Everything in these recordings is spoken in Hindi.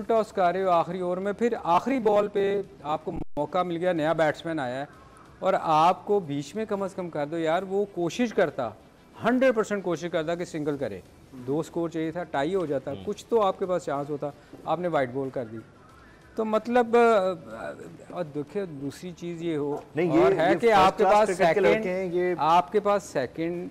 टॉस कर रहे हो आखिरी ओवर में, फिर आखिरी बॉल पे आपको मौका मिल गया, नया बैट्समैन आया है और आपको बीच में कम से कम कर दो यार, वो कोशिश करता 100% कोशिश करता कि सिंगल करे, 2 स्कोर चाहिए था, टाई हो जाता, कुछ तो आपके पास चांस होता, आपने वाइट बॉल कर दी। तो मतलब और देखिए दूसरी चीज़ ये हो नहीं, और है कि आपके पास सेकंड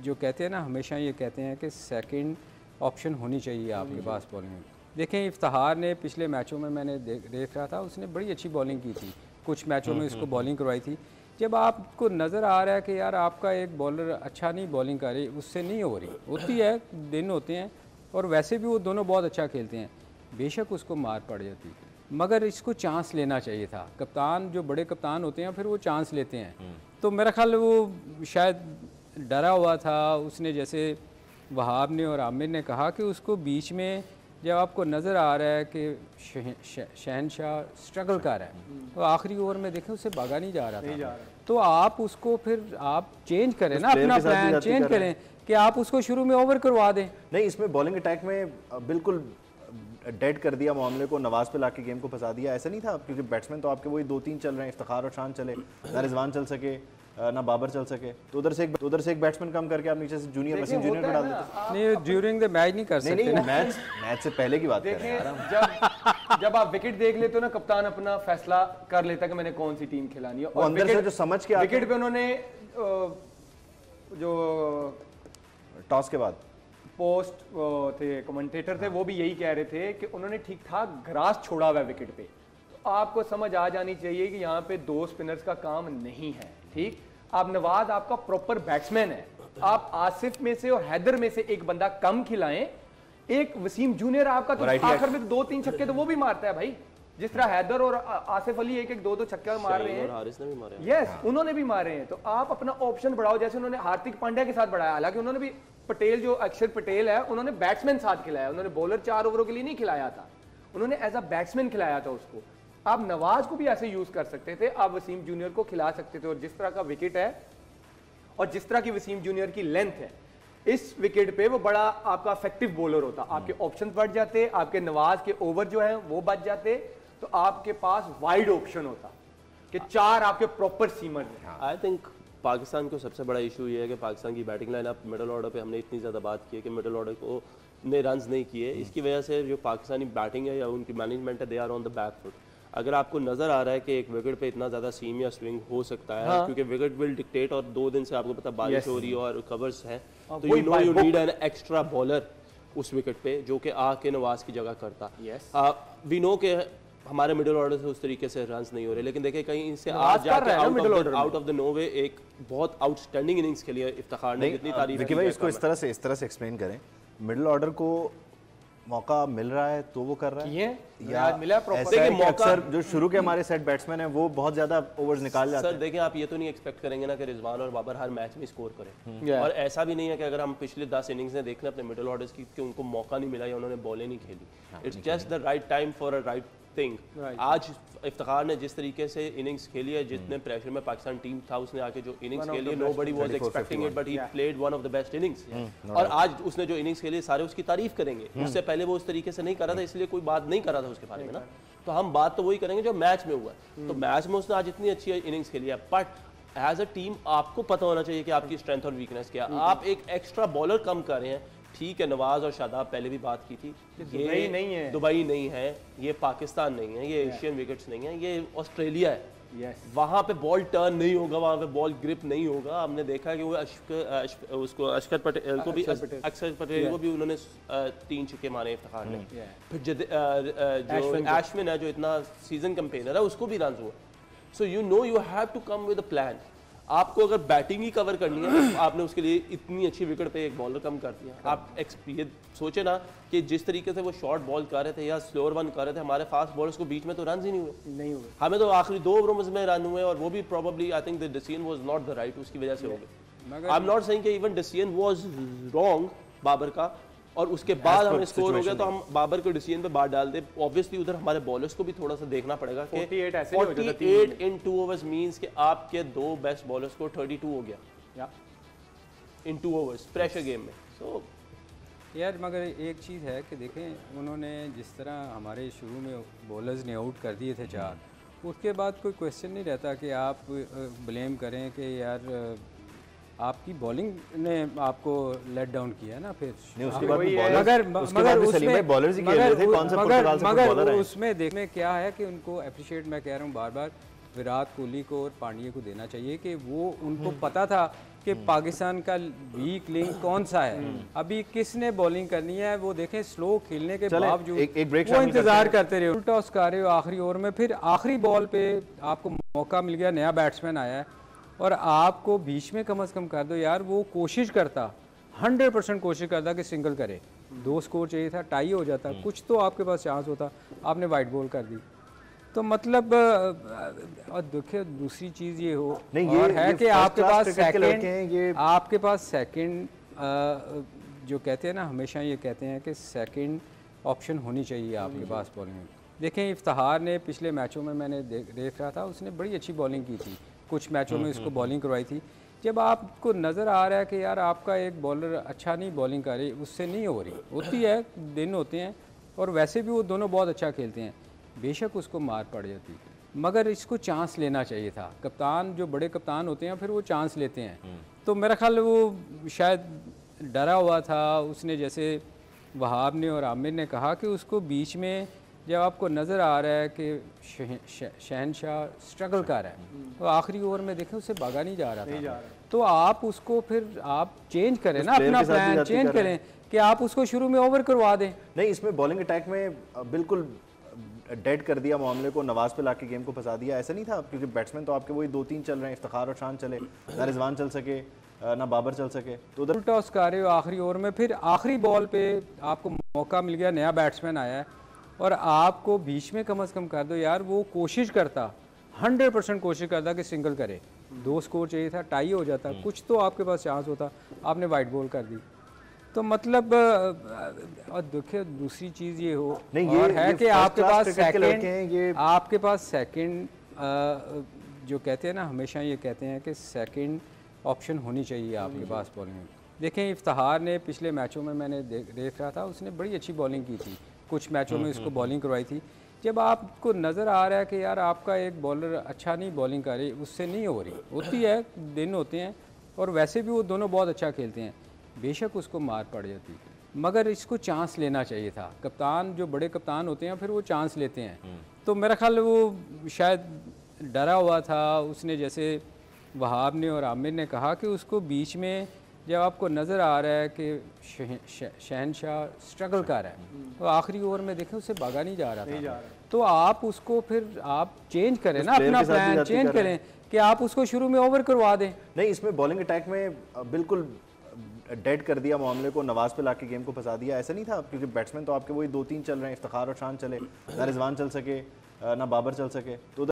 जो कहते हैं ना, हमेशा ये कहते हैं कि सेकंड ऑप्शन होनी चाहिए आपके पास बॉलिंग में। देखें इफ्तिखार ने पिछले मैचों में मैंने देख रहा था, उसने बड़ी अच्छी बॉलिंग की थी, कुछ मैचों में उसको बॉलिंग करवाई थी। जब आपको नज़र आ रहा है कि यार आपका एक बॉलर अच्छा नहीं बॉलिंग कर रही, उससे नहीं हो रही, होती है, दिन होते हैं, और वैसे भी वो दोनों बहुत अच्छा खेलते हैं, बेशक उसको मार पड़ जाती, मगर इसको चांस लेना चाहिए था। कप्तान जो बड़े कप्तान होते हैं फिर वो चांस लेते हैं, तो मेरा ख्याल वो शायद डरा हुआ था उसने, जैसे वहाब ने और आमिर ने कहा कि उसको बीच में जब आपको नज़र आ रहा है कि शहनशाह स्ट्रगल कर रहा है, तो आखिरी ओवर में देखें उससे भागा नहीं जा रहा था, तो आप उसको फिर आप चेंज करें ना, अपना प्लान चेंज करें कि आप उसको शुरू में ओवर करवा दें। नहीं, इसमें बॉलिंग अटैक में बिल्कुल डेड कर दिया मामले को, नवाज पे लाके गेम को फंसा दिया, ऐसा नहीं था, क्योंकि बैट्समैन तो आपके वही 2-3 चल रहे हैं, इफ्तिखार और शान चले ना, रिजवान चल सके ना बाबर चल सके, तो उधर से एक बैट्समैन कम करके आप नीचे से वसीम जूनियर को डाल देते। नहीं, ड्यूरिंग द मैच नहीं कर सकते। नहीं, मैच से पहले की बात कर रहे हैं। जब आप विकेट देख लेते हो ना, कप्तान अपना फैसला कर लेता है कि मैंने कौन सी टीम खिलानी है, और अंदर से जो समझ के विकेट पे उन्होंने जो टॉस के बाद पोस्ट थे, कमेंटेटर थे, वो भी यही कह रहे थे कि उन्होंने ठीक ठाक ग्रास छोड़ा हुआ है विकेट पे, तो आपको समझ आ जानी चाहिए कि यहाँ पे 2 स्पिनर्स का काम नहीं है। ठीक, आप नवाज आपका प्रॉपर बैट्समैन है, आप आसिफ में से और हैदर में से एक बंदा कम खिलाएं, एक वसीम जूनियर आपका तो आखिर में 2-3 छक्के तो वो भी मारता है भाई, जिस तरह हैदर और आसिफ अली एक 2-2 छक्के मार रहे हैं, यस उन्होंने भी मारे हैं, तो आप अपना ऑप्शन बढ़ाओ, जैसे उन्होंने हार्दिक पांड्या के साथ बढ़ाया, हालांकि उन्होंने भी पटेल जो अक्षर पटेल है उन्होंने बैट्समैन साथ खिलाया, उन्होंने बॉलर 4 ओवरों के लिए नहीं खिलाया था, उन्होंने एज अ बैट्समैन खिलाया था उसको। आप नवाज को भी ऐसे यूज कर सकते थे, आप वसीम जूनियर को खिला सकते थे, और जिस तरह का विकेट है और जिस तरह की वसीम जूनियर की लेंथ है, इस विकेट पे वो बड़ा आपका इफेक्टिव बॉलर होता, आपके ऑप्शन बढ़ जाते, आपके नवाज के ओवर जो है वो बच जाते, तो आपके पास वाइड ऑप्शन होता कि 4 आपके प्रॉपर सीमर हैं। आई थिंक पाकिस्तान को सबसे बड़ा इशू ये है कि पाकिस्तान की बैटिंग लाइन, अब मिडिल ऑर्डर पे हमने इतनी ज़्यादा बात की है कि मिडिल ऑर्डर को ने रन्स नहीं किए, इसकी वजह से जो पाकिस्तानी बैटिंग है या उनकी मैनेजमेंट है, they are on the back foot. अगर आपको नजर आ रहा है कि एक विकेट पे इतना ज़्यादा सीम या स्विंग हो सकता है, हाँ। क्योंकि विकेट विल डिक्टेट, और 2 दिन से आपको पता बारिश हो रही है और कवर्स है, तो you know you need an extra bowler उस विकेट पे जो कि आके नवाज की जगह करता। वी नो के हमारे मिडिल ऑर्डर से उस तरीके से रन्स नहीं हो रहे, लेकिन देखिए कहीं से आज जाके आउट ऑफ द नोवे एक बहुत आउटस्टैंडिंग इनिंग्स खेली है इफ्तिखार ने, इतनी तारीफ की भाई, इसको इस तरह से एक्सप्लेन करें, मिडिल ऑर्डर को मौका मिल रहा है तो वो कर रहा है, या मिला अक्सर जो शुरू के हमारे सेट बैट्समैन हैं वो बहुत ज्यादा ओवर्स निकाल जाते हैं। सर देखिए, आप ये तो नहीं एक्सपेक्ट करेंगे ना कि रिजवान और बाबर हर मैच में स्कोर करें, और ऐसा भी नहीं है कि अगर हम पिछले 10 इनिंग्स में देख लें अपने मिडिल ऑर्डर्स की कि उनको मौका नहीं मिला या उन्होंने बॉलें नहीं खेली, it's just the right time for a right thing. आज इफ्तिखार ने जिस तरीके से इनिंग्स खेली है, जितने प्रेशर में पाकिस्तान टीम था, उसने आके जो इनिंग्स खेली है, nobody was expecting it, but he played one of the best innings, और आज उसने जो इनिंग्स खेली सारे उसकी तारीफ करेंगे। उससे पहले वो उस तरीके से नहीं कर रहा था, इसलिए कोई बात नहीं कर रहा था उसके बारे में ना, तो हम बात तो वही करेंगे जो मैच में हुआ है। तो मैच में उसने आज इतनी अच्छी इनिंग्स खेली है, बट एज अ टीम आपको पता होना चाहिए कि आपकी स्ट्रेंथ और वीकनेस क्या है। आप एक एक्स्ट्रा बॉलर कम कर रहे हैं, ठीक है, नवाज और शादाब पहले भी बात की थी, ये दुबई नहीं है, ये पाकिस्तान नहीं है, ये एशियन विकेट्स नहीं है, ये ऑस्ट्रेलिया है, वहां पे बॉल टर्न नहीं होगा, वहां पे बॉल ग्रिप नहीं होगा। हमने देखा कि वो अक्षर पटेल को भी उन्होंने 3 छक्के मारे इफ्तिखार ने, फिर जो एशमिन है जो इतना सीजन कैंपेनर है उसको भी रन हुआ। So you know you have to come with a plan. आपको अगर बैटिंग ही कवर करनी है तो आपने उसके लिए इतनी अच्छी विकेट पे एक बॉलर कम कर दिया। आप ये सोचे ना कि जिस तरीके से वो शॉर्ट बॉल कर रहे थे या स्लोअर वन कर रहे थे, हमारे फास्ट बॉलर्स को बीच में तो रन ही नहीं हुए, हमें तो आखिरी 2 ओवरों में रन हुए, और वो भी probably I think the decision was not the right, उसकी वजह से हो गए। आई एम नॉट सेइंग कि even decision was wrong Babar का, और उसके बाद हमें स्कोर हो गया तो हम बाबर को डिसीजन पे बात डाल दे। ऑब्वियसली उधर हमारे बॉलर्स को भी थोड़ा सा देखना पड़ेगा कि 48 इन 2 ओवर्स मींस कि आपके 2 बेस्ट बॉलर्स को 32 हो गया इन 2 ओवर्स प्रेशर गेम में। सो यार मगर एक चीज़ है कि देखें उन्होंने जिस तरह हमारे शुरू में बॉलर्स ने आउट कर दिए थे 4, उसके बाद कोई क्वेश्चन नहीं रहता कि आप ब्लेम करें कि यार आपकी बॉलिंग ने आपको लेट डाउन किया ना। फिर मगर उसमें देखने क्या है कि उनको अप्रिशिएट मैं कह रहा हूँ बार बार विराट कोहली को और पांड्या को देना चाहिए कि वो उनको पता था कि पाकिस्तान का वीक लिंक कौन सा है, अभी किसने बॉलिंग करनी है वो देखें। स्लो खेलने के बावजूद वो इंतजार करते रहे, टॉस कर रहे हो आखिरी ओवर में, फिर आखिरी बॉल पे आपको मौका मिल गया, नया बैट्समैन आया है और आपको बीच में कम से कम कर दो यार। वो कोशिश करता 100% कोशिश करता कि सिंगल करे, 2 स्कोर चाहिए था, टाई हो जाता, कुछ तो आपके पास चांस होता, आपने वाइट बॉल कर दी। तो मतलब और देखिए दूसरी चीज़ ये हो नहीं और ये है कि आपके पास सेकंड जो कहते हैं ना, हमेशा ये कहते हैं कि सेकंड ऑप्शन होनी चाहिए आपके पास बॉलिंग में। देखें इफ्तिहार ने पिछले मैचों में मैंने देख रहा था, उसने बड़ी अच्छी बॉलिंग की थी, कुछ मैचों में उसको बॉलिंग करवाई थी। जब आपको नज़र आ रहा है कि यार आपका एक बॉलर अच्छा नहीं बॉलिंग कर रही, उससे नहीं हो रही, होती है, दिन होते हैं और वैसे भी वो दोनों बहुत अच्छा खेलते हैं, बेशक उसको मार पड़ जाती, मगर इसको चांस लेना चाहिए था। कप्तान जो बड़े कप्तान होते हैं फिर वो चांस लेते हैं, तो मेरा ख्याल वो शायद डरा हुआ था उसने, जैसे वहाब ने और आमिर ने कहा कि उसको बीच में जब आपको नज़र आ रहा है कि शहनशाह स्ट्रगल कर रहा है तो आखिरी ओवर में देखें उससे भागा नहीं जा रहा था, तो आप उसको फिर आप चेंज करें ना, अपना प्लान चेंज करें कि आप उसको शुरू में ओवर करवा दें। नहीं, इसमें बॉलिंग अटैक में बिल्कुल डेड कर दिया मामले को, नवाज पे लाके गेम को फंसा दिया, ऐसा नहीं था क्योंकि बैट्समैन तो आपके वही 2-3 चल रहे हैं, इफ्तिखार और शान चले, ना रिजवान चल सके ना बाबर चल सके, तो उधर टॉस कर रहे हो आखिरी ओवर में, फिर आखिरी बॉल पे आपको मौका मिल गया, नया बैट्समैन आया है और आपको बीच में कम से कम कर दो यार। वो कोशिश करता 100% कोशिश करता कि सिंगल करे, 2 स्कोर चाहिए था, टाई हो जाता, कुछ तो आपके पास चांस होता, आपने वाइट बॉल कर दी। तो मतलब और देखिए दूसरी चीज़ ये हो नहीं और ये है कि आपके पास सेकंड जो कहते हैं ना, हमेशा ये कहते हैं कि सेकंड ऑप्शन होनी चाहिए आपके पास बॉलिंग में। देखें इफ्तिहार ने पिछले मैचों में मैंने देख रहा था, उसने बड़ी अच्छी बॉलिंग की थी, कुछ मैचों में उसको बॉलिंग करवाई थी। जब आपको नज़र आ रहा है कि यार आपका एक बॉलर अच्छा नहीं बॉलिंग कर रही, उससे नहीं हो रही, होती है, दिन होते हैं और वैसे भी वो दोनों बहुत अच्छा खेलते हैं, बेशक उसको मार पड़ जाती, मगर इसको चांस लेना चाहिए था। कप्तान जो बड़े कप्तान होते हैं फिर वो चांस लेते हैं, तो मेरा ख्याल वो शायद डरा हुआ था उसने, जैसे वहाब ने और आमिर ने कहा कि उसको बीच में जब आपको नज़र आ रहा है कि शहनशाह स्ट्रगल कर रहा है तो आखिरी ओवर में देखें उससे भागा नहीं जा रहा था, तो आप उसको फिर आप चेंज करें ना, अपना प्लान चेंज करें कि आप उसको शुरू में ओवर करवा दें। नहीं, इसमें बॉलिंग अटैक में बिल्कुल डेड कर दिया मामले को, नवाज पे लाके गेम को फंसा दिया, ऐसा नहीं था क्योंकि बैट्समैन तो आपके वही 2-3 चल रहे हैं, इफ्तिखार और शान चले, ना रिजवान चल सके ना बाबर चल सके, तो